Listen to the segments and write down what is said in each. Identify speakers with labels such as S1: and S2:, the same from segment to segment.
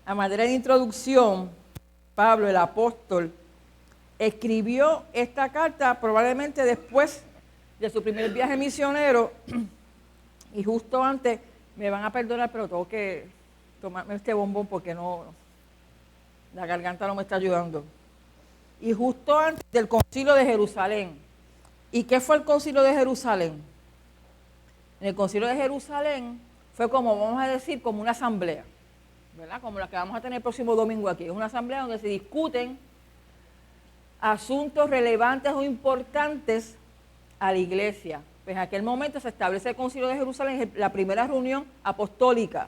S1: a manera de introducción, Pablo, el apóstol, escribió esta carta probablemente después de su primer viaje misionero y justo antes, me van a perdonar, pero tengo que tomarme este bombón porque la garganta no me está ayudando. Y justo antes del concilio de Jerusalén. ¿Y qué fue el concilio de Jerusalén? En el concilio de Jerusalén fue como, vamos a decir, como una asamblea, ¿verdad? Como la que vamos a tener el próximo domingo aquí. Es una asamblea donde se discuten asuntos relevantes o importantes a la iglesia. Pues en aquel momento se establece el concilio de Jerusalén, la primera reunión apostólica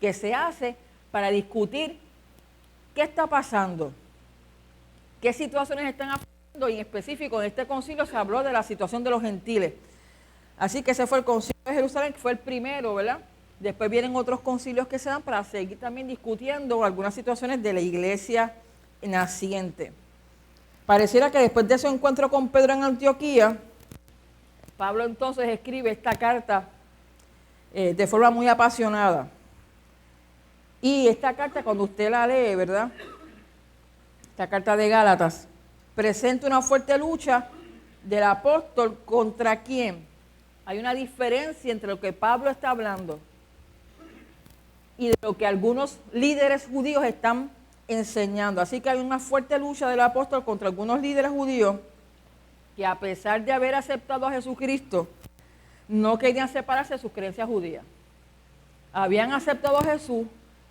S1: que se hace para discutir qué está pasando, qué situaciones están afectando, y en específico en este concilio se habló de la situación de los gentiles. Así que ese fue el concilio de Jerusalén, que fue el primero, ¿verdad? Después vienen otros concilios que se dan para seguir también discutiendo algunas situaciones de la iglesia naciente. Pareciera que después de ese encuentro con Pedro en Antioquía, Pablo entonces escribe esta carta de forma muy apasionada. Y esta carta, cuando usted la lee, ¿verdad? Esta carta de Gálatas presenta una fuerte lucha del apóstol contra quién. Hay una diferencia entre lo que Pablo está hablando y de lo que algunos líderes judíos están enseñando. Así que hay una fuerte lucha del apóstol contra algunos líderes judíos que, a pesar de haber aceptado a Jesucristo, no querían separarse de sus creencias judías. Habían aceptado a Jesús,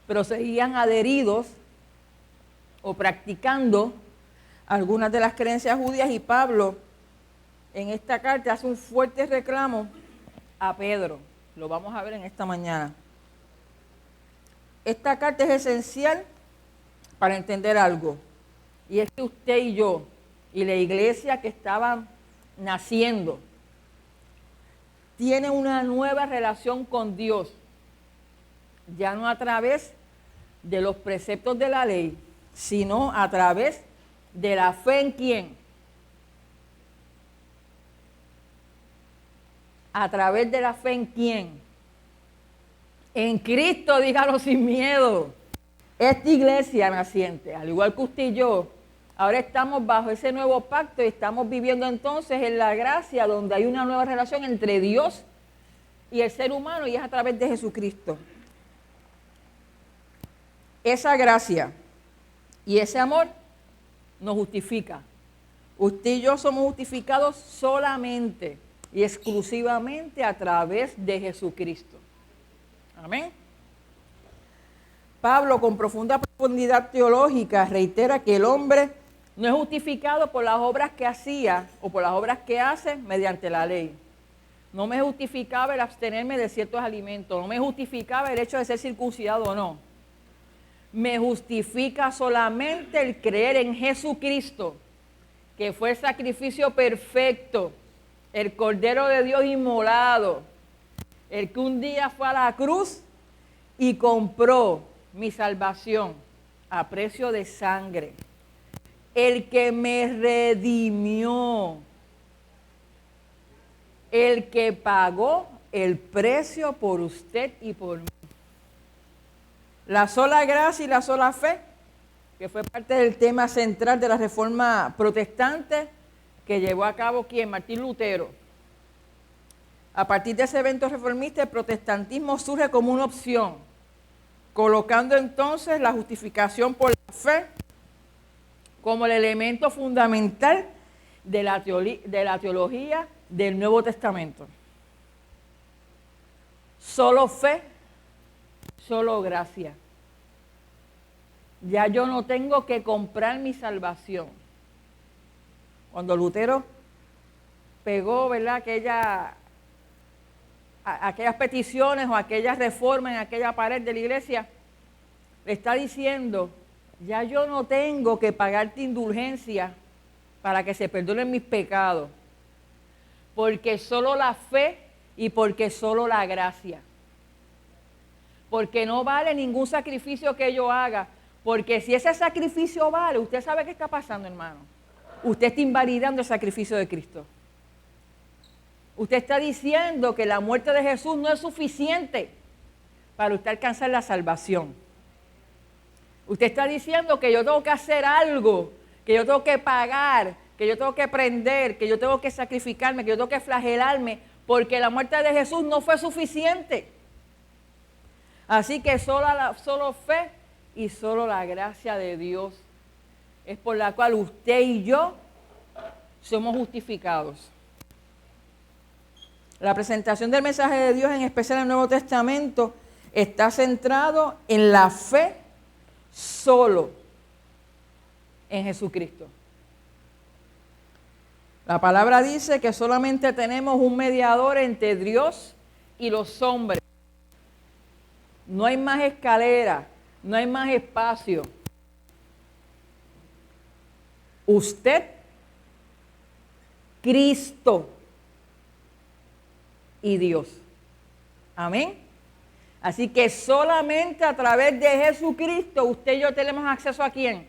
S1: pero seguían adheridos o practicando algunas de las creencias judías, y Pablo en esta carta hace un fuerte reclamo a Pedro. Lo vamos a ver en esta mañana. Esta carta es esencial para entender algo, y es que usted y yo y la iglesia que estaba naciendo tiene una nueva relación con Dios, ya no a través de los preceptos de la ley, sino a través de la fe en quién. A través de la fe en quién. En Cristo, dígalo sin miedo. Esta iglesia naciente, al igual que usted y yo, ahora estamos bajo ese nuevo pacto y estamos viviendo entonces en la gracia, donde hay una nueva relación entre Dios y el ser humano, y es a través de Jesucristo. Esa gracia y ese amor nos justifica. Usted y yo somos justificados solamente y exclusivamente a través de Jesucristo. Amén. Pablo, con profunda profundidad teológica, reitera que el hombre no es justificado por las obras que hacía o por las obras que hace mediante la ley. No me justificaba el abstenerme de ciertos alimentos, no me justificaba el hecho de ser circuncidado o no. Me justifica solamente el creer en Jesucristo, que fue el sacrificio perfecto, el Cordero de Dios inmolado, el que un día fue a la cruz y compró mi salvación a precio de sangre, el que me redimió, el que pagó el precio por usted y por mí. La sola gracia y la sola fe, que fue parte del tema central de la Reforma Protestante que llevó a cabo ¿quién? Martín Lutero. A partir de ese evento reformista, el protestantismo surge como una opción, colocando entonces la justificación por la fe como el elemento fundamental de la teología del Nuevo Testamento. Solo fe, solo gracia. Ya yo no tengo que comprar mi salvación. Cuando Lutero pegó, ¿verdad?, aquellas peticiones o aquellas reformas en aquella pared de la iglesia, le está diciendo, ya yo no tengo que pagarte indulgencia para que se perdonen mis pecados, porque solo la fe y porque solo la gracia. Porque no vale ningún sacrificio que yo haga, porque si ese sacrificio vale, usted sabe qué está pasando, hermano. Usted está invalidando el sacrificio de Cristo. Usted está diciendo que la muerte de Jesús no es suficiente para usted alcanzar la salvación. Usted está diciendo que yo tengo que hacer algo, que yo tengo que pagar, que yo tengo que prender, que yo tengo que sacrificarme, que yo tengo que flagelarme, porque la muerte de Jesús no fue suficiente. Así que solo fe y solo la gracia de Dios es por la cual usted y yo somos justificados. La presentación del mensaje de Dios, en especial en el Nuevo Testamento, está centrado en la fe solo en Jesucristo. La palabra dice que solamente tenemos un mediador entre Dios y los hombres. No hay más escalera, no hay más espacio. Usted, Cristo y Dios. Amén. Así que solamente a través de Jesucristo usted y yo tenemos acceso ¿a quién?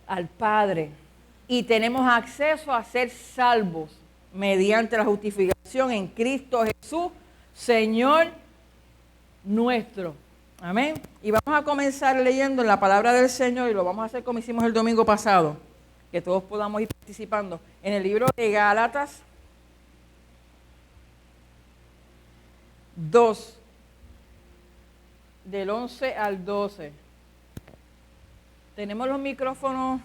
S1: Al Padre. Y tenemos acceso a ser salvos mediante la justificación en Cristo Jesús, Señor nuestro. Amén. Y vamos a comenzar leyendo en la palabra del Señor, y lo vamos a hacer como hicimos el domingo pasado, que todos podamos ir participando, en el libro de Gálatas 2, del 11 al 12. Tenemos los micrófonos.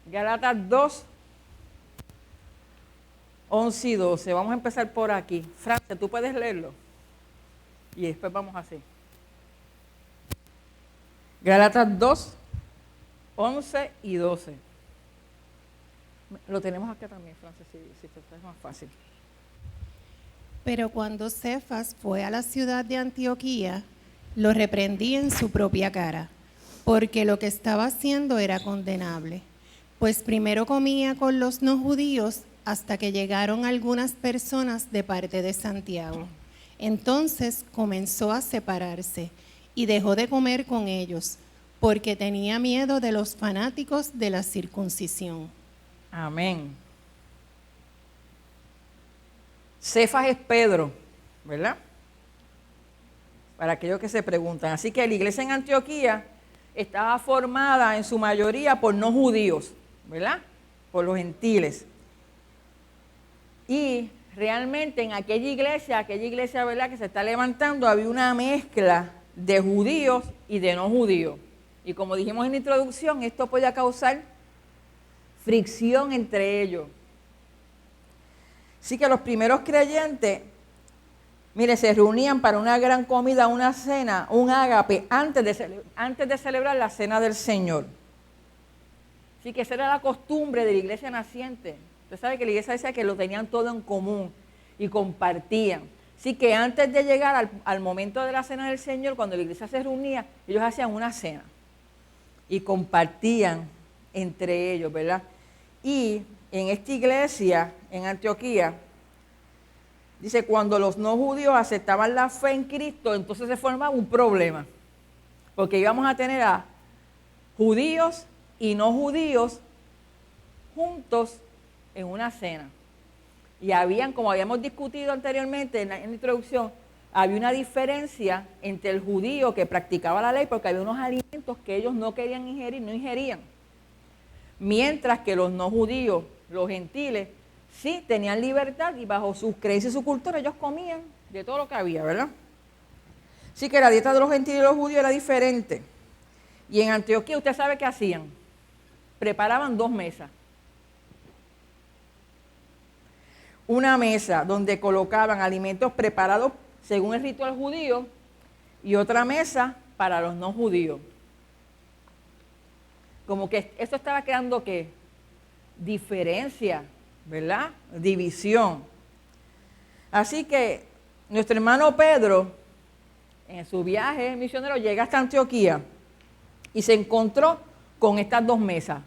S1: Gálatas 2, 11 y 12. Vamos a empezar por aquí. Francia, ¿tú puedes leerlo? Y después vamos así. Gálatas 2, 11 y 12. Lo tenemos acá también, Francia, si te es más fácil.
S2: Pero cuando Cefas fue a la ciudad de Antioquía, lo reprendí en su propia cara, porque lo que estaba haciendo era condenable. Pues primero comía con los no judíos hasta que llegaron algunas personas de parte de Santiago. Entonces comenzó a separarse y dejó de comer con ellos, porque tenía miedo de los fanáticos de la circuncisión.
S1: Amén. Cefas es Pedro, ¿verdad? Para aquellos que se preguntan. Así que la iglesia en Antioquía estaba formada en su mayoría por no judíos, ¿verdad? Por los gentiles. Y realmente en aquella iglesia, ¿verdad?, que se está levantando, había una mezcla de judíos y de no judíos. Y como dijimos en la introducción, esto podía causar fricción entre ellos. Así que los primeros creyentes, mire, se reunían para una gran comida, una cena, un ágape, antes de celebrar la cena del Señor. Así que esa era la costumbre de la iglesia naciente. Usted sabe que la iglesia decía que lo tenían todo en común y compartían. Así que antes de llegar al momento de la cena del Señor, cuando la iglesia se reunía, ellos hacían una cena y compartían entre ellos, ¿verdad? Y en esta iglesia, en Antioquía, dice, cuando los no judíos aceptaban la fe en Cristo, entonces se formaba un problema. Porque íbamos a tener a judíos y no judíos juntos en una cena. Y habían, como habíamos discutido anteriormente en la introducción, había una diferencia entre el judío que practicaba la ley, porque había unos alimentos que ellos no querían ingerir, no ingerían. Mientras que los no judíos, los gentiles, sí tenían libertad y bajo sus creencias y su cultura ellos comían de todo lo que había, ¿verdad? Así que la dieta de los gentiles y los judíos era diferente. Y en Antioquía, ¿usted sabe qué hacían? Preparaban 2 mesas. Una mesa donde colocaban alimentos preparados según el ritual judío y otra mesa para los no judíos. Como que eso estaba creando, ¿qué? Diferencia, ¿verdad? División. Así que nuestro hermano Pedro, en su viaje misionero, llega hasta Antioquía y se encontró con estas 2 mesas.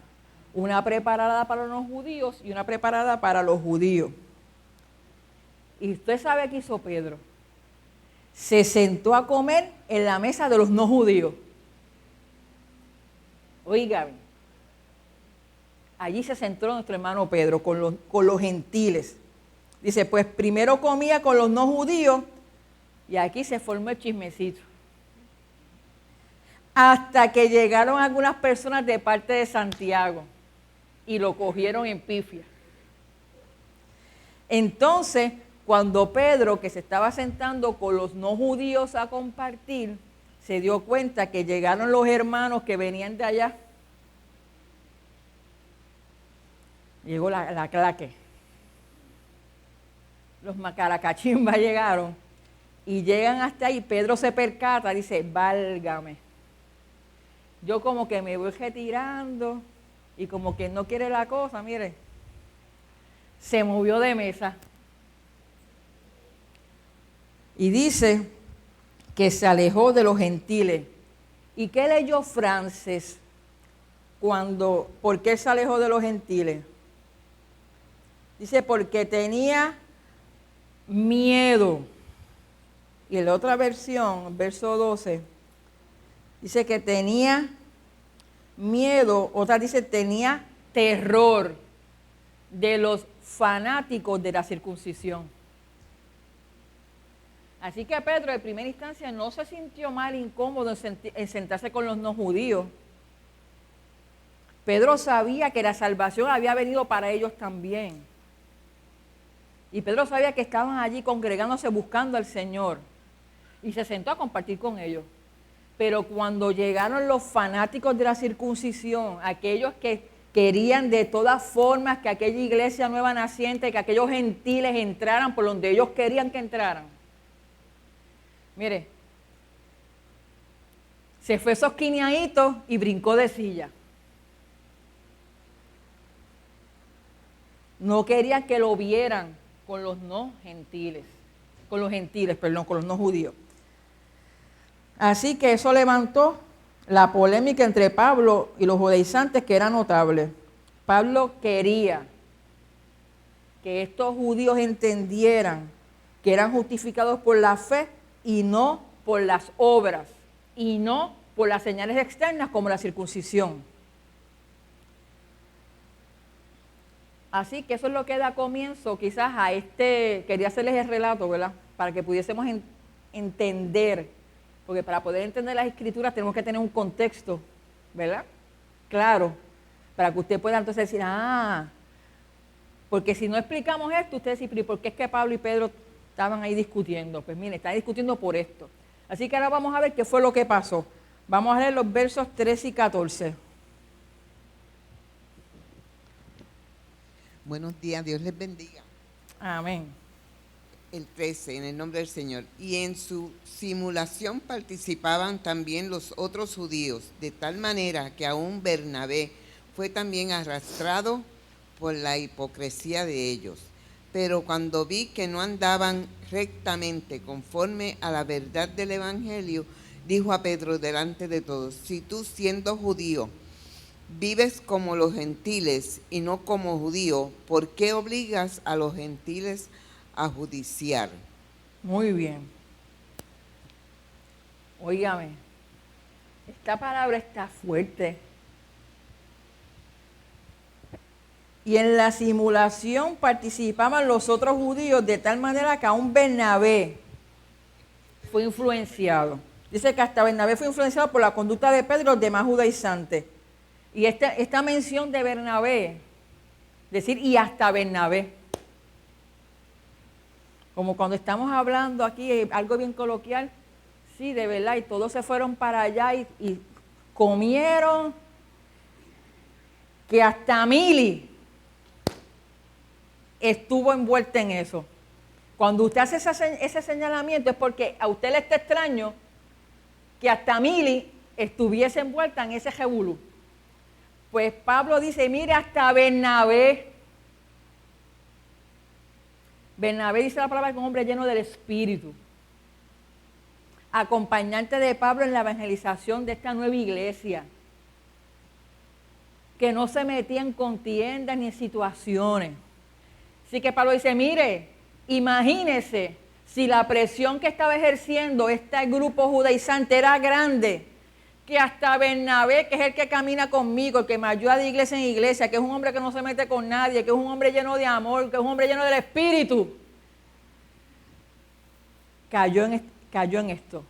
S1: Una preparada para los no judíos y una preparada para los judíos. Y usted sabe qué hizo Pedro. Se sentó a comer en la mesa de los no judíos. Oigan, allí se sentó nuestro hermano Pedro con los gentiles. Dice, pues primero comía con los no judíos y aquí se formó el chismecito. Hasta que llegaron algunas personas de parte de Santiago y lo cogieron en pifia. Entonces, cuando Pedro, que se estaba sentando con los no judíos a compartir, se dio cuenta que llegaron los hermanos que venían de allá. Llegó la claque. Los macaracachimbas llegaron y llegan hasta ahí. Pedro se percata, dice, válgame. Yo como que me voy retirando y como que no quiere la cosa, mire, se movió de mesa. Y dice que se alejó de los gentiles. ¿Y qué leyó Frances por qué se alejó de los gentiles? Dice, porque tenía miedo. Y en la otra versión, verso 12, dice que tenía miedo, otra dice tenía terror de los fanáticos de la circuncisión. Así que Pedro, de primera instancia, no se sintió mal, incómodo en sentarse con los no judíos. Pedro sabía que la salvación había venido para ellos también. Y Pedro sabía que estaban allí congregándose buscando al Señor. Y se sentó a compartir con ellos. Pero cuando llegaron los fanáticos de la circuncisión, aquellos que querían de todas formas que aquella iglesia nueva naciente, que aquellos gentiles entraran por donde ellos querían que entraran. Mire, se fue sosquineadito y brincó de silla. No querían que lo vieran con los no judíos. Así que eso levantó la polémica entre Pablo y los judaizantes, que era notable. Pablo quería que estos judíos entendieran que eran justificados por la fe y no por las obras, y no por las señales externas como la circuncisión. Así que eso es lo que da comienzo quizás a quería hacerles el relato, ¿verdad? Para que pudiésemos entender, porque para poder entender las escrituras tenemos que tener un contexto, ¿verdad? Claro, para que usted pueda entonces decir, porque si no explicamos esto, usted dice, ¿pero por qué es que Pablo y Pedro estaban ahí discutiendo? Pues mire, están discutiendo por esto. Así que ahora vamos a ver qué fue lo que pasó. Vamos a leer los versos 13 y 14.
S3: Buenos días, Dios les bendiga.
S1: Amén.
S3: El 13, en el nombre del Señor. Y en su simulación participaban también los otros judíos, de tal manera que aún Bernabé fue también arrastrado por la hipocresía de ellos. Pero cuando vi que no andaban rectamente conforme a la verdad del Evangelio, dijo a Pedro delante de todos, si tú siendo judío, vives como los gentiles y no como judío, ¿por qué obligas a los gentiles a judiciar?
S1: Muy bien. Óigame, esta palabra está fuerte. Y en la simulación participaban los otros judíos de tal manera que aún Bernabé fue influenciado. Dice que hasta Bernabé fue influenciado por la conducta de Pedro y los demás judaizantes. Y esta mención de Bernabé, decir y hasta Bernabé, como cuando estamos hablando aquí, algo bien coloquial, sí, de verdad, y todos se fueron para allá y comieron, que hasta Mili estuvo envuelta en eso. Cuando usted hace ese señalamiento es porque a usted le está extraño que hasta Mili estuviese envuelta en ese jebulú. Pues Pablo dice, mire, hasta Bernabé. Bernabé dice la palabra que es un hombre lleno del Espíritu. Acompañante de Pablo en la evangelización de esta nueva iglesia. Que no se metía en contiendas ni en situaciones. Así que Pablo dice, mire, imagínese si la presión que estaba ejerciendo este grupo judaizante era grande, que hasta Bernabé, que es el que camina conmigo, el que me ayuda de iglesia en iglesia, que es un hombre que no se mete con nadie, que es un hombre lleno de amor, que es un hombre lleno del Espíritu, cayó en esto.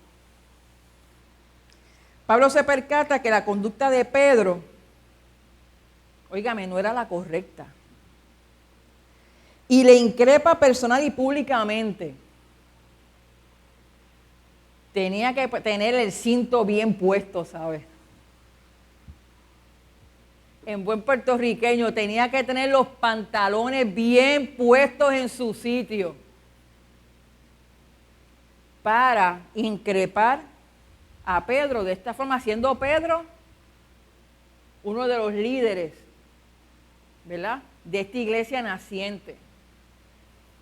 S1: Pablo se percata que la conducta de Pedro, óigame, no era la correcta. Y le increpa personal y públicamente. Tenía que tener el cinto bien puesto, ¿sabes? En buen puertorriqueño, tenía que tener los pantalones bien puestos en su sitio para increpar a Pedro de esta forma, siendo Pedro uno de los líderes, ¿verdad?, de esta iglesia naciente.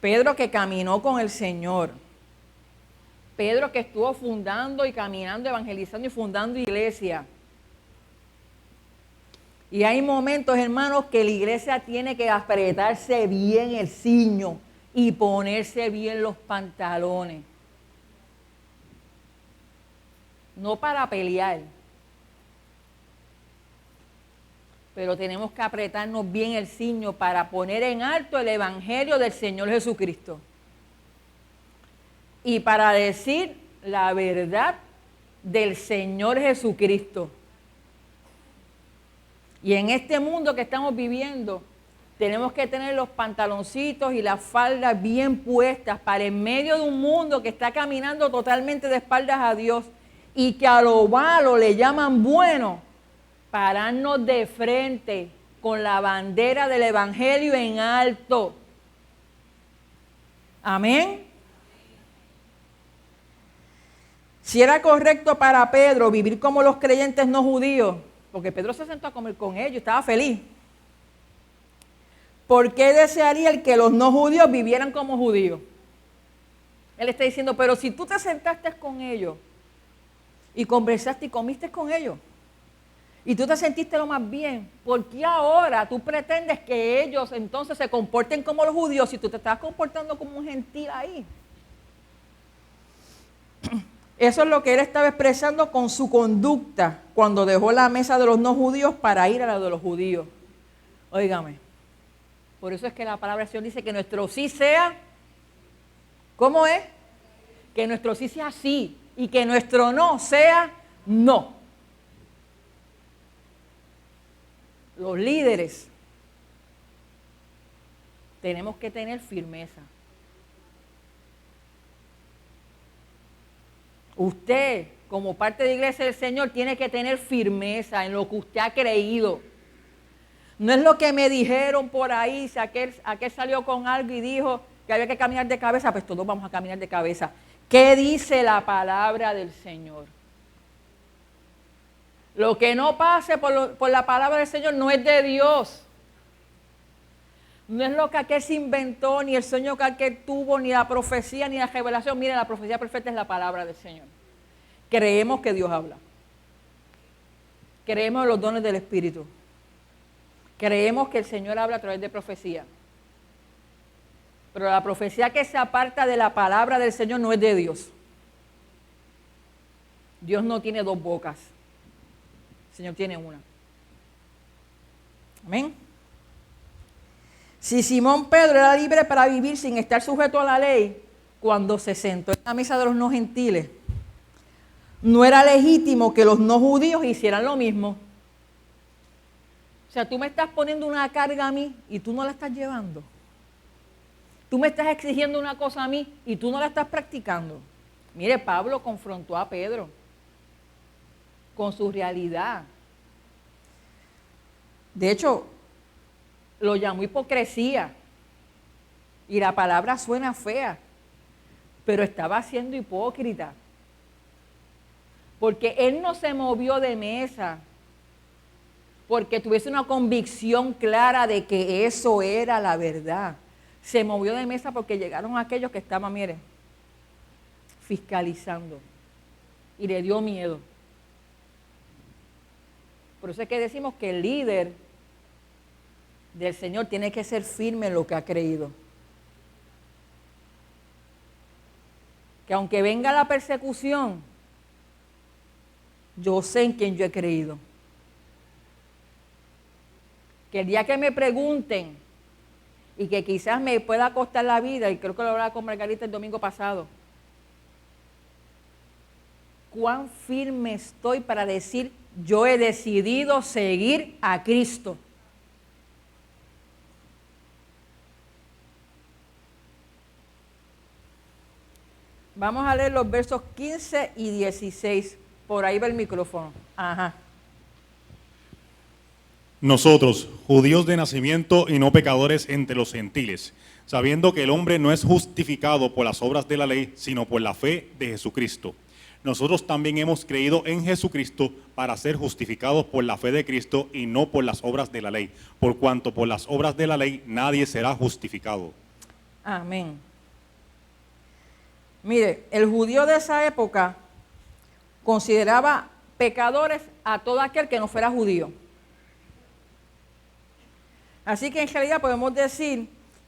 S1: Pedro que caminó con el Señor. Pedro que estuvo fundando y caminando, evangelizando y fundando iglesia. Y hay momentos, hermanos, que la iglesia tiene que apretarse bien el ciño y ponerse bien los pantalones. No para pelear, pero tenemos que apretarnos bien el ciño para poner en alto el evangelio del Señor Jesucristo. Y para decir la verdad del Señor Jesucristo. Y en este mundo que estamos viviendo, tenemos que tener los pantaloncitos y las faldas bien puestas para en medio de un mundo que está caminando totalmente de espaldas a Dios y que a lo malo le llaman bueno, pararnos de frente con la bandera del Evangelio en alto. Amén. Si era correcto para Pedro vivir como los creyentes no judíos, porque Pedro se sentó a comer con ellos, estaba feliz. ¿Por qué desearía el que los no judíos vivieran como judíos? Él está diciendo, pero si tú te sentaste con ellos y conversaste y comiste con ellos, y tú te sentiste lo más bien, ¿por qué ahora tú pretendes que ellos entonces se comporten como los judíos si tú te estás comportando como un gentil ahí? Eso es lo que él estaba expresando con su conducta cuando dejó la mesa de los no judíos para ir a la de los judíos. Óigame, por eso es que la palabra del Señor dice que nuestro sí sea, ¿cómo es? Que nuestro sí sea sí y que nuestro no sea no. Los líderes tenemos que tener firmeza. Usted, como parte de la iglesia del Señor, tiene que tener firmeza en lo que usted ha creído. No es lo que me dijeron por ahí, si aquel salió con algo y dijo que había que caminar de cabeza, pues todos vamos a caminar de cabeza. ¿Qué dice la palabra del Señor? Lo que no pase por la palabra del Señor no es de Dios. No es lo que aquel se inventó, ni el sueño que aquel tuvo, ni la profecía, ni la revelación. Mire, la profecía perfecta es la palabra del Señor. Creemos que Dios habla. Creemos en los dones del Espíritu. Creemos que el Señor habla a través de profecía. Pero la profecía que se aparta de la palabra del Señor no es de Dios. Dios no tiene dos bocas. El Señor tiene una. Amén. Si Simón Pedro era libre para vivir sin estar sujeto a la ley, cuando se sentó en la mesa de los no gentiles, no era legítimo que los no judíos hicieran lo mismo. O sea, tú me estás poniendo una carga a mí y tú no la estás llevando. Tú me estás exigiendo una cosa a mí y tú no la estás practicando. Mire, Pablo confrontó a Pedro con su realidad. De hecho, lo llamó hipocresía. Y la palabra suena fea, pero estaba siendo hipócrita. Porque él no se movió de mesa porque tuviese una convicción clara de que eso era la verdad. Se movió de mesa porque llegaron aquellos que estaban, mire, fiscalizando. Y le dio miedo. Por eso es que decimos que el líder del Señor tiene que ser firme en lo que ha creído. Que aunque venga la persecución, yo sé en quién yo he creído. Que el día que me pregunten y que quizás me pueda costar la vida, y creo que lo hablaba con Margarita el domingo pasado, cuán firme estoy para decir, yo he decidido seguir a Cristo. Vamos a leer los versos 15 y 16. Por ahí va el micrófono. Ajá.
S4: Nosotros, judíos de nacimiento y no pecadores entre los gentiles, sabiendo que el hombre no es justificado por las obras de la ley, sino por la fe de Jesucristo. Nosotros también hemos creído en Jesucristo para ser justificados por la fe de Cristo y no por las obras de la ley, por cuanto por las obras de la ley nadie será justificado.
S1: Amén. Mire, el judío de esa época consideraba pecadores a todo aquel que no fuera judío. Así que en realidad podemos decir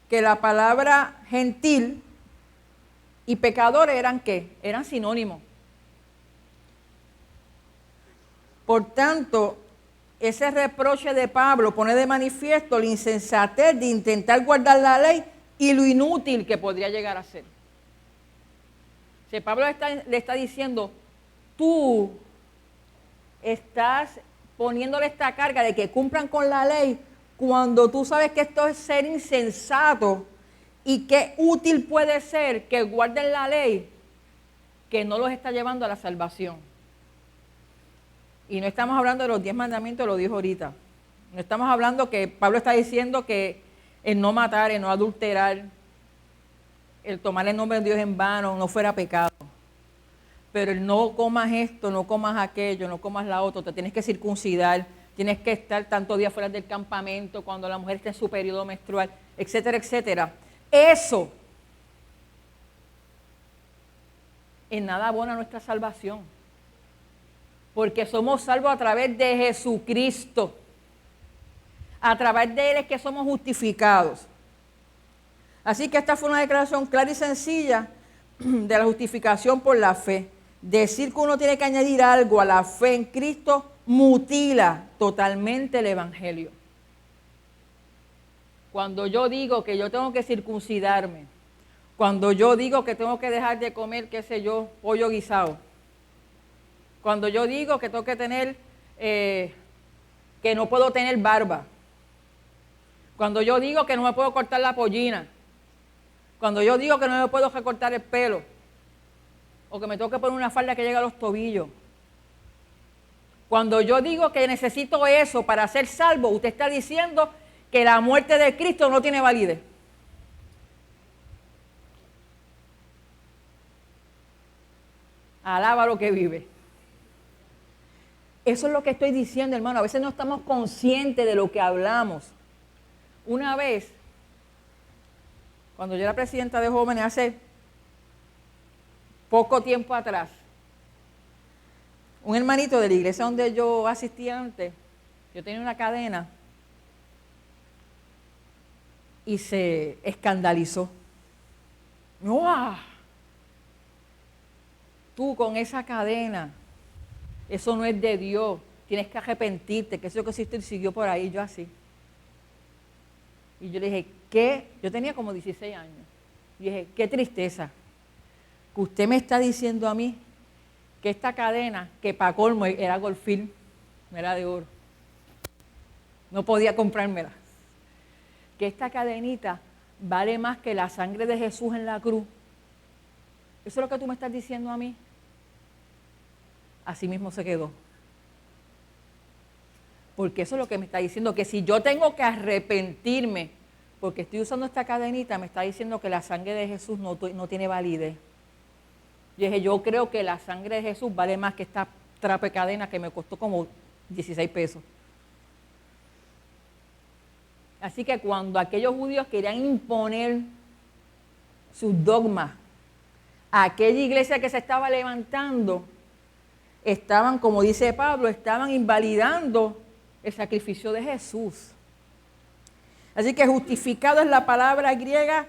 S1: que la palabra gentil y pecador eran ¿qué? Eran sinónimos. Por tanto, ese reproche de Pablo pone de manifiesto la insensatez de intentar guardar la ley y lo inútil que podría llegar a ser. Si Pablo le está diciendo, tú estás poniéndole esta carga de que cumplan con la ley, cuando tú sabes que esto es ser insensato y qué útil puede ser que guarden la ley, que no los está llevando a la salvación. Y no estamos hablando de los 10 mandamientos, lo dijo ahorita. No estamos hablando que Pablo está diciendo que el no matar, el no adulterar, el tomar el nombre de Dios en vano no fuera pecado. Pero el no comas esto, no comas aquello, no comas la otra, te tienes que circuncidar, tienes que estar tantos días fuera del campamento cuando la mujer está en su periodo menstrual, etcétera, etcétera. Eso en nada abona nuestra salvación. Porque somos salvos a través de Jesucristo. A través de Él es que somos justificados. Así que esta fue una declaración clara y sencilla de la justificación por la fe. Decir que uno tiene que añadir algo a la fe en Cristo mutila totalmente el Evangelio. Cuando yo digo que yo tengo que circuncidarme, cuando yo digo que tengo que dejar de comer, qué sé yo, pollo guisado, cuando yo digo que tengo que tener, que no puedo tener barba, cuando yo digo que no me puedo cortar la pollina, cuando yo digo que no me puedo recortar el pelo, o que me tengo que poner una falda que llegue a los tobillos, cuando yo digo que necesito eso para ser salvo, usted está diciendo que la muerte de Cristo no tiene validez. Alaba lo que vive. Eso es lo que estoy diciendo, hermano. A veces no estamos conscientes de lo que hablamos. Una vez, cuando yo era presidenta de jóvenes, hace poco tiempo atrás, un hermanito de la iglesia donde yo asistía antes, yo tenía una cadena y se escandalizó. ¡Wow! Tú con esa cadena, eso no es de Dios, tienes que arrepentirte, que eso que hiciste y siguió por ahí, yo así. Y yo le dije, ¿qué? Yo tenía como 16 años. Y dije, qué tristeza, que usted me está diciendo a mí que esta cadena, que para colmo era Goldfield, era de oro, no podía comprármela, que esta cadenita vale más que la sangre de Jesús en la cruz. ¿Eso es lo que tú me estás diciendo a mí? Así mismo se quedó. Porque eso es lo que me está diciendo, que si yo tengo que arrepentirme porque estoy usando esta cadenita, me está diciendo que la sangre de Jesús no tiene validez. Yo dije, yo creo que la sangre de Jesús vale más que esta trape cadena que me costó como 16 pesos. Así que cuando aquellos judíos querían imponer sus dogmas a aquella iglesia que se estaba levantando, estaban, como dice Pablo, estaban invalidando el sacrificio de Jesús. Así que justificado es la palabra griega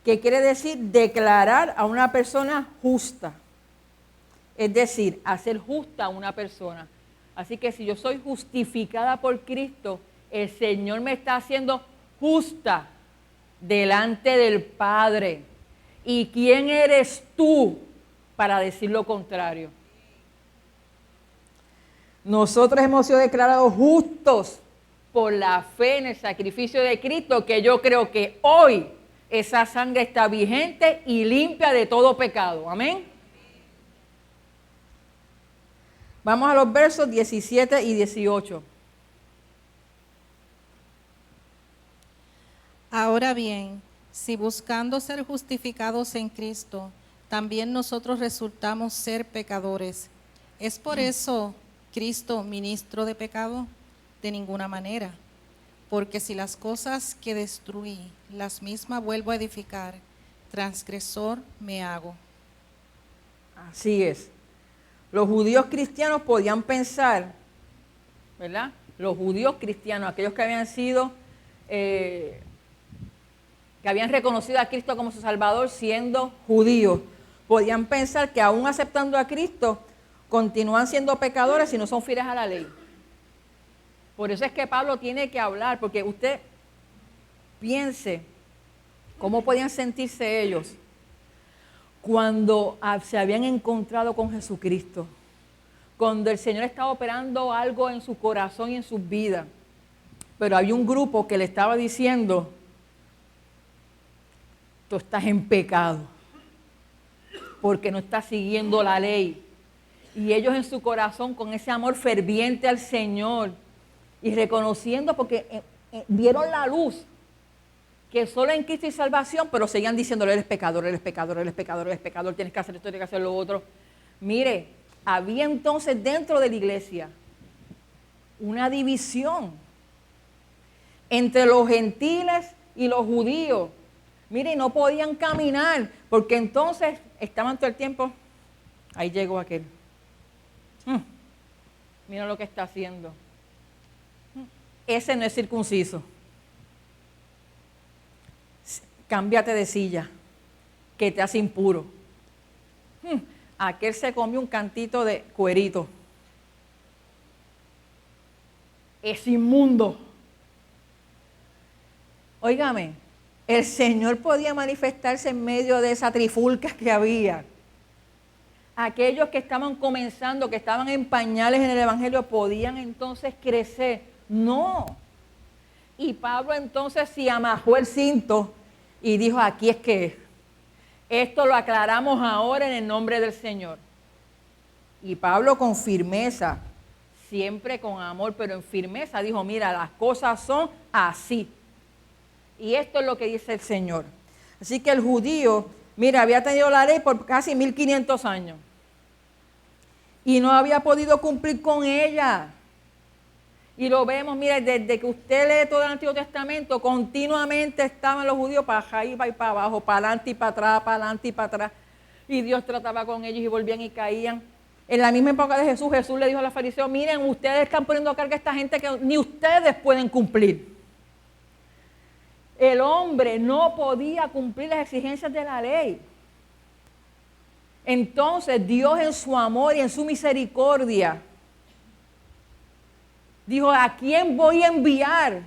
S1: que quiere decir declarar a una persona justa. es decir, hacer justa a una persona. Así que si yo soy justificada por Cristo, el Señor me está haciendo justa delante del Padre. ¿Y quién eres tú para decir lo contrario? Nosotros hemos sido declarados justos por la fe en el sacrificio de Cristo, que yo creo que hoy esa sangre está vigente y limpia de todo pecado. Amén. Vamos a los versos 17 y 18.
S5: Ahora bien, si buscando ser justificados en Cristo, también nosotros resultamos ser pecadores, ¿es por eso Cristo ministro de pecado? De ninguna manera, porque si las cosas que destruí, las mismas vuelvo a edificar, transgresor me hago.
S1: Así es. Los judíos cristianos podían pensar, ¿verdad? Los judíos cristianos, aquellos que habían sido, que habían reconocido a Cristo como su Salvador siendo judíos, podían pensar que aún aceptando a Cristo, continúan siendo pecadores si no son fieles a la ley. Por eso es que Pablo tiene que hablar, porque usted piense cómo podían sentirse ellos cuando se habían encontrado con Jesucristo, cuando el Señor estaba operando algo en su corazón y en sus vidas. Pero había un grupo que le estaba diciendo, tú estás en pecado, porque no estás siguiendo la ley. Y ellos en su corazón, con ese amor ferviente al Señor, y reconociendo, porque vieron la luz, que solo en Cristo hay salvación, pero seguían diciéndole, eres pecador, eres pecador, eres pecador, eres pecador, tienes que hacer esto, tienes que hacer lo otro. Mire, había entonces dentro de la iglesia una división entre los gentiles y los judíos. Mire, no podían caminar, porque entonces estaban todo el tiempo, ahí llegó aquel. Mira lo que está haciendo. Ese no es circunciso. Cámbiate de silla, que te hace impuro. Aquel se comió un cantito de cuerito. Es inmundo. Óigame, el Señor podía manifestarse en medio de esa trifulca que había. Aquellos que estaban comenzando, que estaban en pañales en el Evangelio, podían entonces crecer. No. Y Pablo entonces se amajó el cinto y dijo, aquí es que es. Esto lo aclaramos ahora en el nombre del Señor. Y Pablo con firmeza, siempre con amor, pero en firmeza, dijo, mira, las cosas son así. Y esto es lo que dice el Señor. Así que el judío, mira, había tenido la ley por casi 1500 años. Y no había podido cumplir con ella. Y lo vemos, mire, desde que usted lee todo el Antiguo Testamento, continuamente estaban los judíos para arriba y para abajo, para adelante y para atrás, para adelante y para atrás. Y Dios trataba con ellos y volvían y caían. En la misma época de Jesús, Jesús le dijo a los fariseos, miren, ustedes están poniendo a carga a esta gente que ni ustedes pueden cumplir. El hombre no podía cumplir las exigencias de la ley. Entonces Dios en su amor y en su misericordia dijo, ¿a quién voy a enviar?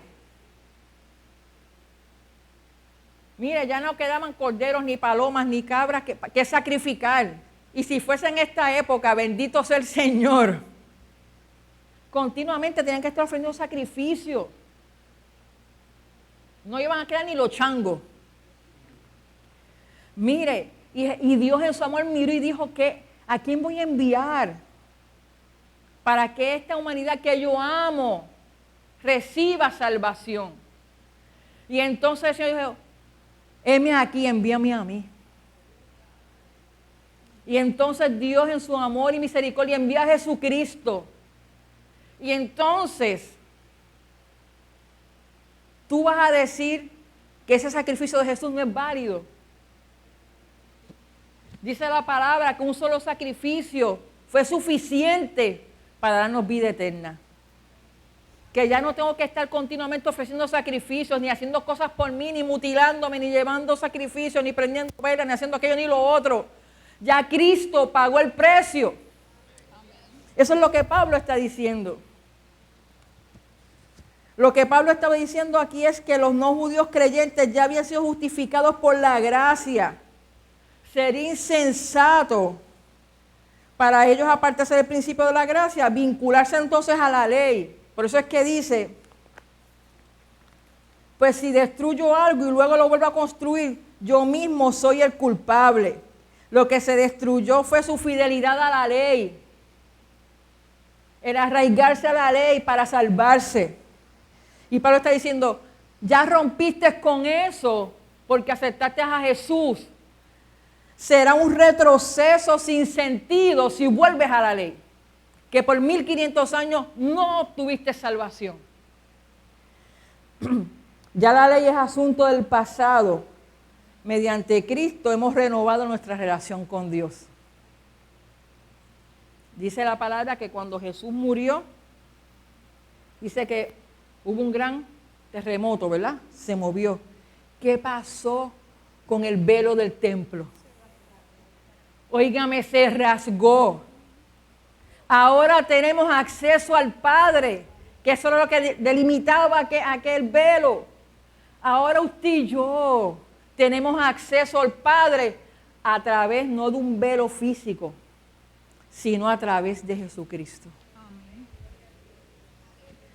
S1: Mire, ya no quedaban corderos, ni palomas, ni cabras que sacrificar. Y si fuese en esta época, bendito sea el Señor, continuamente tenían que estar ofreciendo sacrificio. No iban a quedar ni los changos. Mire, y Dios en su amor miró y dijo, ¿a quién voy a enviar? Para que esta humanidad que yo amo reciba salvación. Y entonces el Señor dijo, heme aquí, envíame a mí. Y entonces Dios en su amor y misericordia envía a Jesucristo. Y entonces tú vas a decir que ese sacrificio de Jesús no es válido. Dice la palabra que un solo sacrificio fue suficiente para darnos vida eterna. Que ya no tengo que estar continuamente ofreciendo sacrificios, ni haciendo cosas por mí, ni mutilándome, ni llevando sacrificios, ni prendiendo velas, ni haciendo aquello ni lo otro. Ya Cristo pagó el precio. Eso es lo que Pablo está diciendo. Lo que Pablo estaba diciendo aquí es que los no judíos creyentes ya habían sido justificados por la gracia. Sería insensato para ellos apartarse del principio de la gracia, vincularse entonces a la ley. Por eso es que dice, pues si destruyo algo y luego lo vuelvo a construir, yo mismo soy el culpable. Lo que se destruyó fue su fidelidad a la ley. El arraigarse a la ley para salvarse. Y Pablo está diciendo, ya rompiste con eso porque aceptaste a Jesús. Será un retroceso sin sentido si vuelves a la ley. Que por 1500 años no obtuviste salvación. Ya la ley es asunto del pasado. Mediante Cristo hemos renovado nuestra relación con Dios. Dice la palabra que cuando Jesús murió, dice que hubo un gran terremoto, ¿verdad? Se movió. ¿Qué pasó con el velo del templo? Óigame, se rasgó. Ahora tenemos acceso al Padre, que eso era lo que delimitaba aquel velo. Ahora usted y yo tenemos acceso al Padre a través no de un velo físico, sino a través de Jesucristo.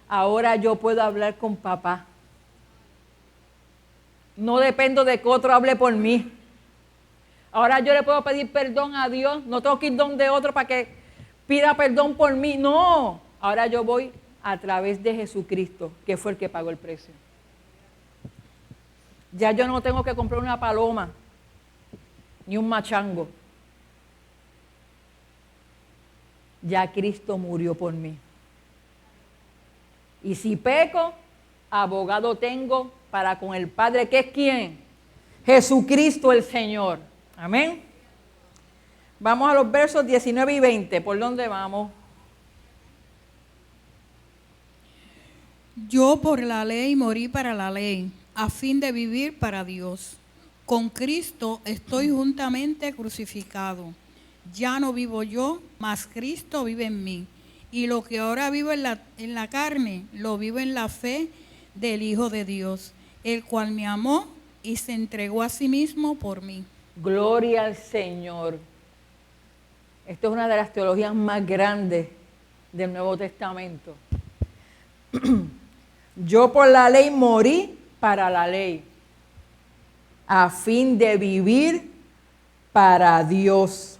S1: Ahora yo puedo hablar con papá. No dependo de que otro hable por mí. Ahora yo le puedo pedir perdón a Dios. No tengo que ir donde otro para que pida perdón por mí. No. Ahora yo voy a través de Jesucristo, que fue el que pagó el precio. Ya yo no tengo que comprar una paloma ni un machango. Ya Cristo murió por mí. Y si peco, abogado tengo para con el Padre, ¿que es quién? Jesucristo el Señor. Amén. Vamos a los versos 19 y 20. ¿Por dónde vamos?
S6: Yo por la ley morí para la ley, a fin de vivir para Dios. Con Cristo estoy juntamente crucificado. Ya no vivo yo, mas Cristo vive en mí. Y lo que ahora vivo en la carne, lo vivo en la fe del Hijo de Dios, el cual me amó y se entregó a sí mismo por mí.
S1: Gloria al Señor. Esta es una de las teologías más grandes del Nuevo Testamento. Yo por la ley morí para la ley, a fin de vivir para Dios.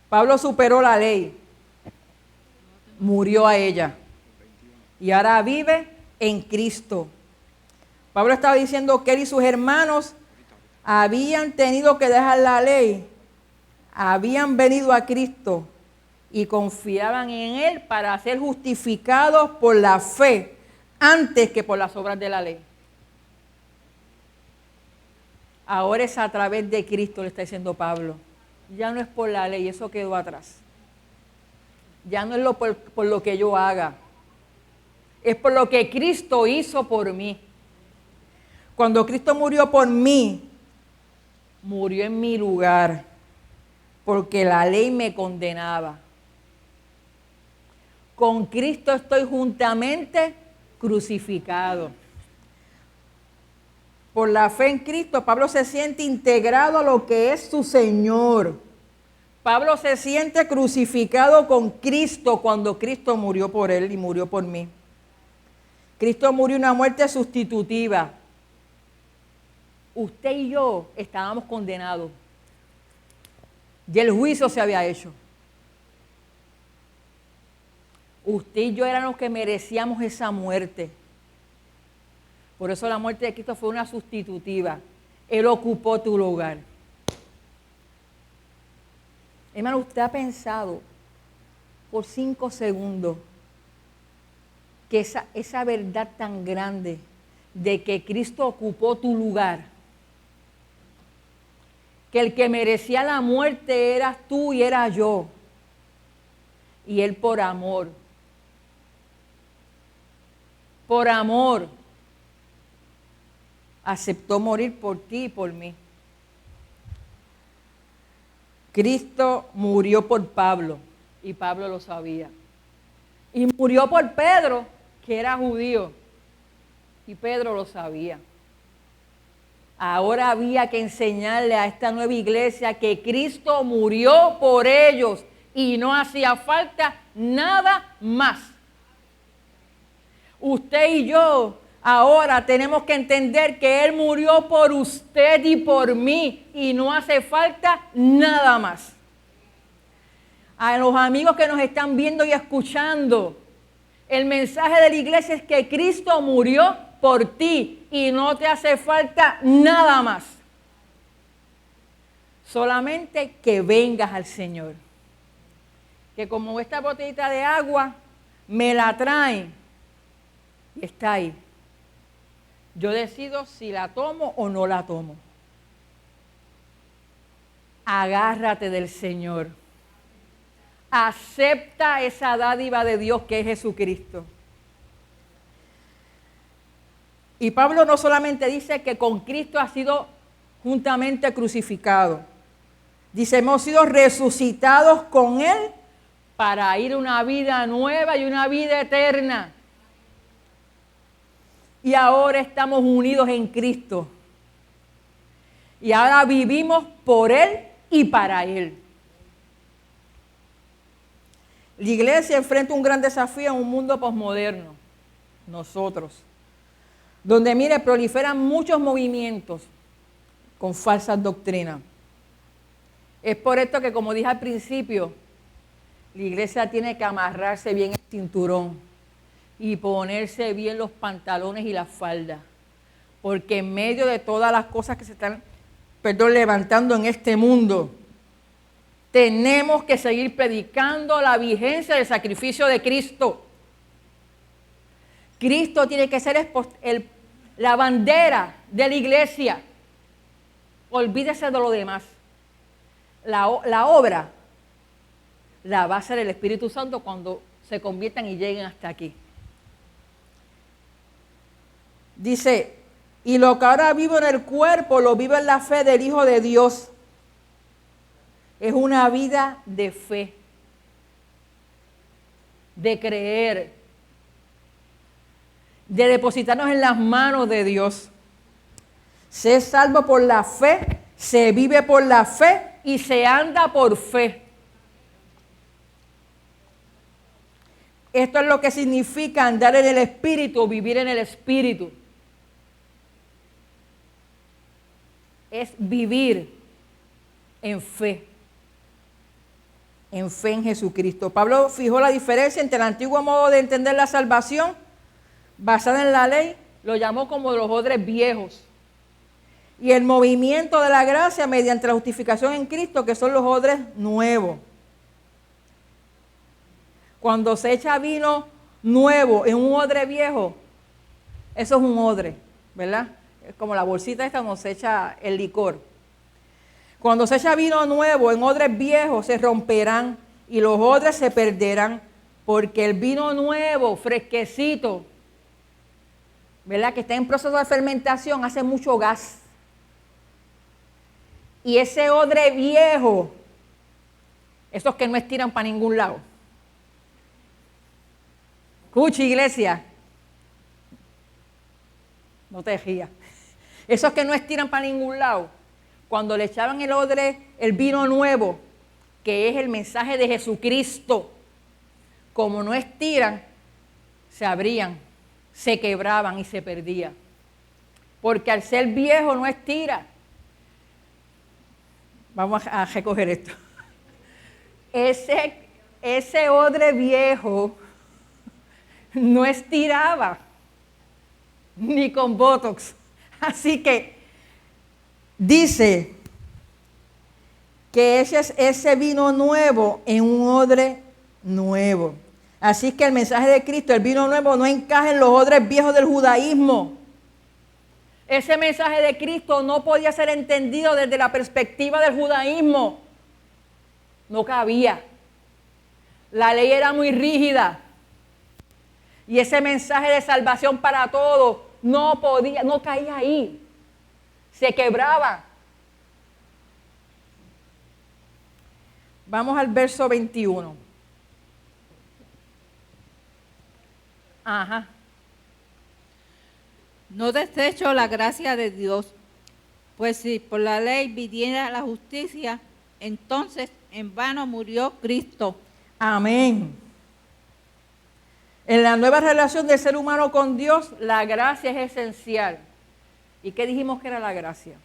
S1: Pablo superó la ley, murió a ella y ahora vive en Cristo. Pablo estaba diciendo que él y sus hermanos habían tenido que dejar la ley, habían venido a Cristo y confiaban en Él para ser justificados por la fe antes que por las obras de la ley. Ahora es a través de Cristo, le está diciendo Pablo. Ya no es por la ley, eso quedó atrás. Ya no es por lo que yo haga, es por lo que Cristo hizo por mí. Cuando Cristo murió por mí, murió en mi lugar, porque la ley me condenaba. Con Cristo estoy juntamente crucificado. Por la fe en Cristo, Pablo se siente integrado a lo que es su Señor. Pablo se siente crucificado con Cristo cuando Cristo murió por él y murió por mí. Cristo murió una muerte sustitutiva. Usted y yo estábamos condenados. Y el juicio se había hecho. Usted y yo éramos los que merecíamos esa muerte. Por eso la muerte de Cristo fue una sustitutiva. Él ocupó tu lugar. Hermano, usted ha pensado por 5 segundos que esa verdad tan grande de que Cristo ocupó tu lugar, que el que merecía la muerte eras tú y era yo, y Él por amor, aceptó morir por ti y por mí. Cristo murió por Pablo y Pablo lo sabía. Y murió por Pedro, que era judío, y Pedro lo sabía. Ahora había que enseñarle a esta nueva iglesia que Cristo murió por ellos y no hacía falta nada más. Usted y yo ahora tenemos que entender que Él murió por usted y por mí y no hace falta nada más. A los amigos que nos están viendo y escuchando, el mensaje de la iglesia es que Cristo murió por ti y no te hace falta nada más. Solamente que vengas al Señor. Que como esta botellita de agua me la traen y está ahí. Yo decido si la tomo o no la tomo. Agárrate del Señor. Acepta esa dádiva de Dios que es Jesucristo. Y Pablo no solamente dice que con Cristo ha sido juntamente crucificado. Dice, hemos sido resucitados con Él para ir a una vida nueva y una vida eterna. Y ahora estamos unidos en Cristo. Y ahora vivimos por Él y para Él. La iglesia enfrenta un gran desafío en un mundo posmoderno. Nosotros. Donde, mire, proliferan muchos movimientos con falsas doctrinas. Es por esto que, como dije al principio, la iglesia tiene que amarrarse bien el cinturón y ponerse bien los pantalones y las faldas. Porque en medio de todas las cosas que se están, levantando en este mundo, tenemos que seguir predicando la vigencia del sacrificio de Cristo. Cristo tiene que ser la bandera de la iglesia. Olvídese de lo demás. La obra la va a hacer el Espíritu Santo cuando se conviertan y lleguen hasta aquí. Dice, y lo que ahora vivo en el cuerpo, lo vivo en la fe del Hijo de Dios. Es una vida de fe, de creer, de depositarnos en las manos de Dios. Se es salvo por la fe, se vive por la fe y se anda por fe. Esto es lo que significa andar en el Espíritu, vivir en el Espíritu. Es vivir en fe en Jesucristo. Pablo fijó la diferencia entre el antiguo modo de entender la salvación basada en la ley, lo llamó como los odres viejos, y el movimiento de la gracia mediante la justificación en Cristo, que son los odres nuevos. Cuando se echa vino nuevo en un odre viejo, eso es un odre, ¿verdad? Es como la bolsita esta donde se echa el licor. Cuando se echa vino nuevo en odres viejos, se romperán y los odres se perderán, porque el vino nuevo, fresquecito, ¿verdad?, que está en proceso de fermentación, hace mucho gas. Y ese odre viejo, esos que no estiran para ningún lado. Escucha, iglesia. No te rías. Esos que no estiran para ningún lado, cuando le echaban el odre, el vino nuevo, que es el mensaje de Jesucristo, como no estiran, se abrían, se quebraban y se perdían. Porque al ser viejo no estira. Vamos a recoger esto. Ese odre viejo no estiraba, ni con Botox. Así que dice que ese vino nuevo en un odre nuevo. Así que el mensaje de Cristo, el vino nuevo, no encaja en los odres viejos del judaísmo. Ese mensaje de Cristo no podía ser entendido desde la perspectiva del judaísmo. No cabía. La ley era muy rígida. Y ese mensaje de salvación para todos no caía ahí. Se quebraba. Vamos al verso 21. Ajá.
S7: No desecho la gracia de Dios, pues si por la ley viniera la justicia, entonces en vano murió Cristo.
S1: Amén. En la nueva relación del ser humano con Dios, la gracia es esencial. ¿Y qué dijimos que era la gracia?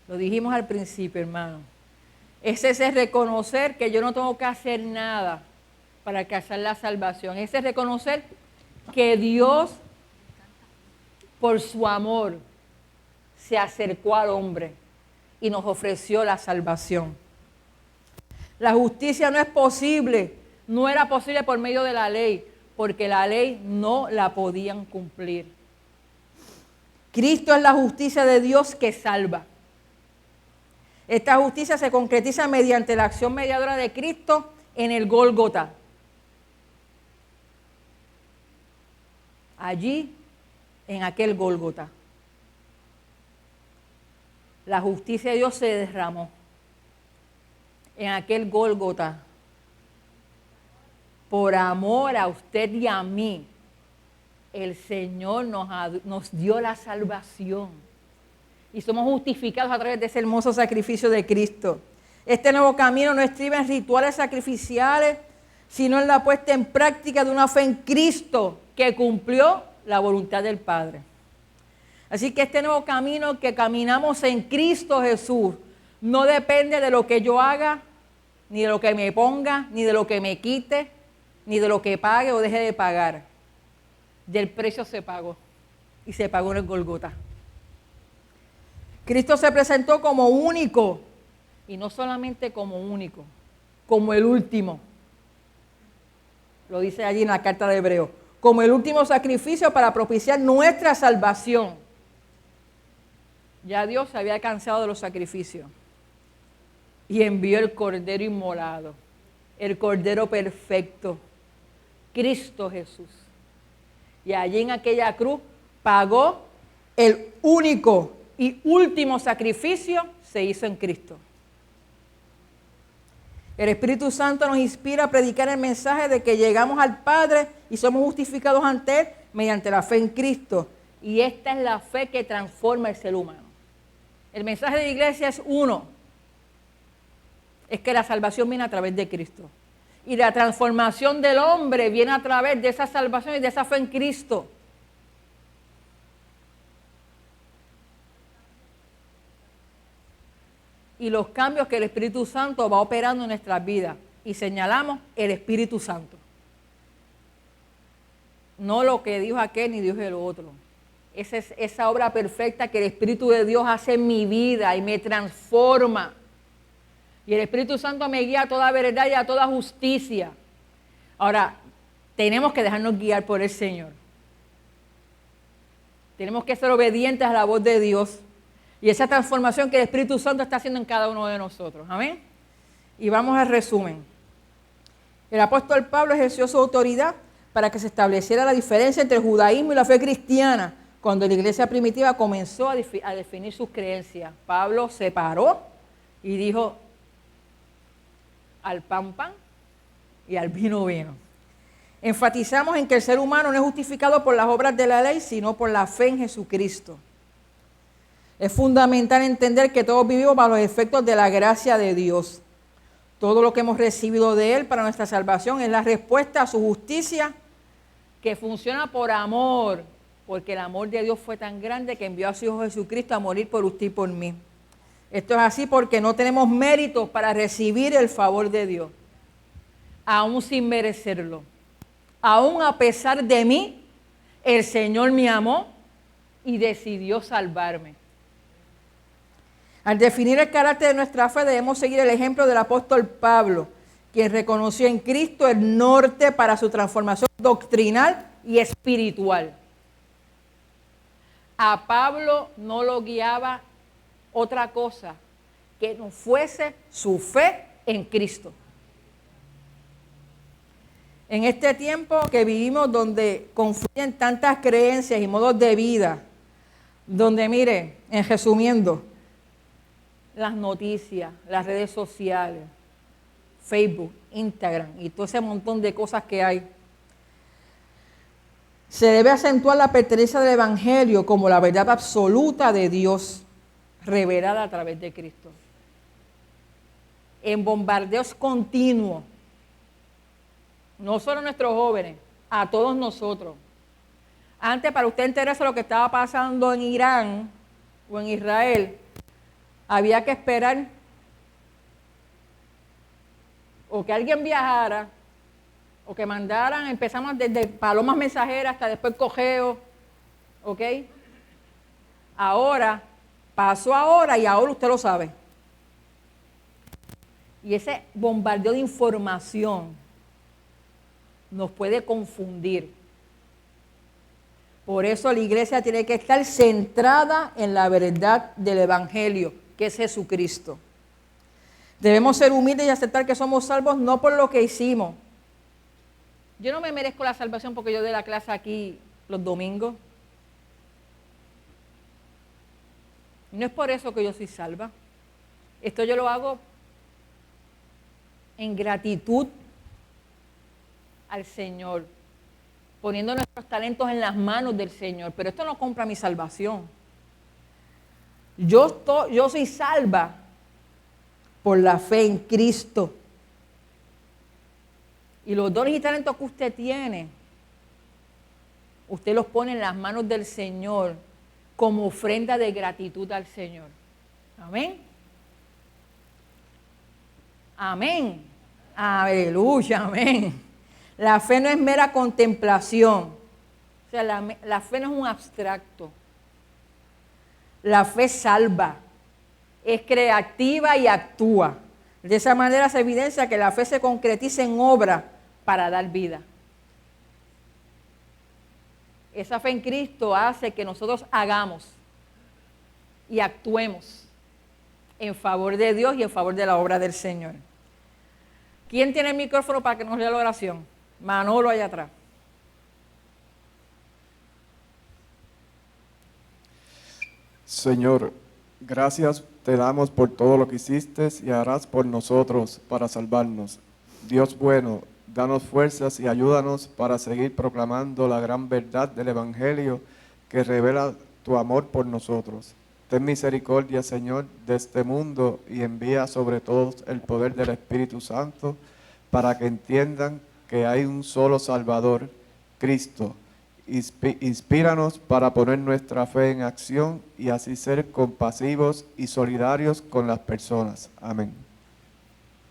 S1: Lo dijimos al principio, hermano. Es ese reconocer que yo no tengo que hacer nada para alcanzar la salvación. Ese reconocer que Dios, por su amor, se acercó al hombre y nos ofreció la salvación. La justicia no es posible, no era posible por medio de la ley, porque la ley no la podían cumplir. Cristo es la justicia de Dios que salva. Esta justicia se concretiza mediante la acción mediadora de Cristo en el Gólgota. Allí, en aquel Gólgota, la justicia de Dios se derramó. En aquel Gólgota, por amor a usted y a mí, el Señor nos dio la salvación y somos justificados a través de ese hermoso sacrificio de Cristo. Este nuevo camino no estriba en rituales sacrificiales, sino en la puesta en práctica de una fe en Cristo que cumplió la voluntad del Padre. Así que este nuevo camino que caminamos en Cristo Jesús no depende de lo que yo haga, ni de lo que me ponga, ni de lo que me quite, ni de lo que pague o deje de pagar. Del precio se pagó, y se pagó en el Gólgota. Cristo se presentó como único, y no solamente como único, como el último. Lo dice allí en la carta de Hebreos, como el último sacrificio para propiciar nuestra salvación. Ya Dios se había cansado de los sacrificios y envió el Cordero inmolado, el Cordero perfecto, Cristo Jesús. Y allí en aquella cruz pagó el único y último sacrificio, se hizo en Cristo. El Espíritu Santo nos inspira a predicar el mensaje de que llegamos al Padre y somos justificados ante Él mediante la fe en Cristo. Y esta es la fe que transforma el ser humano. El mensaje de la iglesia es uno. Es que la salvación viene a través de Cristo. Y la transformación del hombre viene a través de esa salvación y de esa fe en Cristo. Y los cambios que el Espíritu Santo va operando en nuestras vidas. Y señalamos el Espíritu Santo. No lo que dijo aquel ni dijo el otro. Esa es esa obra perfecta que el Espíritu de Dios hace en mi vida y me transforma. Y el Espíritu Santo me guía a toda verdad y a toda justicia. Ahora, tenemos que dejarnos guiar por el Señor. Tenemos que ser obedientes a la voz de Dios. Y esa transformación que el Espíritu Santo está haciendo en cada uno de nosotros. Amén. Y vamos al resumen. El apóstol Pablo ejerció su autoridad para que se estableciera la diferencia entre el judaísmo y la fe cristiana, cuando la iglesia primitiva comenzó a definir sus creencias. Pablo se paró y dijo: al pan, pan, y al vino, vino. Enfatizamos en que el ser humano no es justificado por las obras de la ley, sino por la fe en Jesucristo. Es fundamental entender que todos vivimos bajo los efectos de la gracia de Dios. Todo lo que hemos recibido de Él para nuestra salvación es la respuesta a su justicia, que funciona por amor, porque el amor de Dios fue tan grande que envió a su Hijo Jesucristo a morir por usted y por mí. Esto es así porque no tenemos méritos para recibir el favor de Dios, aún sin merecerlo. Aún a pesar de mí, el Señor me amó y decidió salvarme. Al definir el carácter de nuestra fe, debemos seguir el ejemplo del apóstol Pablo, quien reconoció en Cristo el norte para su transformación doctrinal y espiritual. A Pablo no lo guiaba otra cosa que no fuese su fe en Cristo. En este tiempo que vivimos, donde confluyen tantas creencias y modos de vida, donde, mire, en resumiendo, las noticias, las redes sociales, Facebook, Instagram y todo ese montón de cosas que hay. Se debe acentuar la pertenencia del Evangelio como la verdad absoluta de Dios, revelada a través de Cristo. En bombardeos continuos, no solo a nuestros jóvenes, a todos nosotros. Antes, para usted enterarse de lo que estaba pasando en Irán o en Israel, había que esperar o que alguien viajara o que mandaran, empezamos desde palomas mensajeras hasta después cojeo, ¿ok? Ahora, pasó ahora y ahora usted lo sabe. Y ese bombardeo de información nos puede confundir. Por eso la iglesia tiene que estar centrada en la verdad del Evangelio, que es Jesucristo. Debemos ser humildes y aceptar que somos salvos no por lo que hicimos. Yo no me merezco la salvación porque yo doy la clase aquí los domingos. No es por eso que yo soy salva. Esto yo lo hago en gratitud al Señor, poniendo nuestros talentos en las manos del Señor. Pero esto no compra mi salvación. Yo soy salva por la fe en Cristo. Y los dones y talentos que usted tiene, usted los pone en las manos del Señor como ofrenda de gratitud al Señor. Amén. Amén. Aleluya, amén. La fe no es mera contemplación. O sea, la fe no es un abstracto. La fe salva, es creativa y actúa. De esa manera se evidencia que la fe se concretiza en obra para dar vida. Esa fe en Cristo hace que nosotros hagamos y actuemos en favor de Dios y en favor de la obra del Señor. ¿Quién tiene el micrófono para que nos lea la oración? Manolo allá atrás.
S8: Señor, gracias te damos por todo lo que hiciste y harás por nosotros para salvarnos. Dios bueno, danos fuerzas y ayúdanos para seguir proclamando la gran verdad del Evangelio que revela tu amor por nosotros. Ten misericordia, Señor, de este mundo y envía sobre todos el poder del Espíritu Santo para que entiendan que hay un solo Salvador, Cristo. Inspíranos para poner nuestra fe en acción y así ser compasivos y solidarios con las personas. Amén.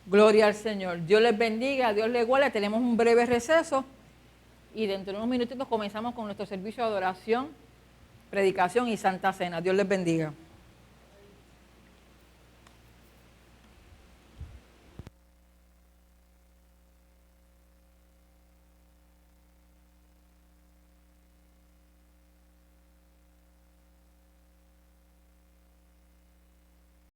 S1: Gloria al Señor. Dios les bendiga, Dios les guarde. Tenemos un breve receso y dentro de unos minutitos comenzamos con nuestro servicio de adoración, predicación y santa cena. Dios les bendiga.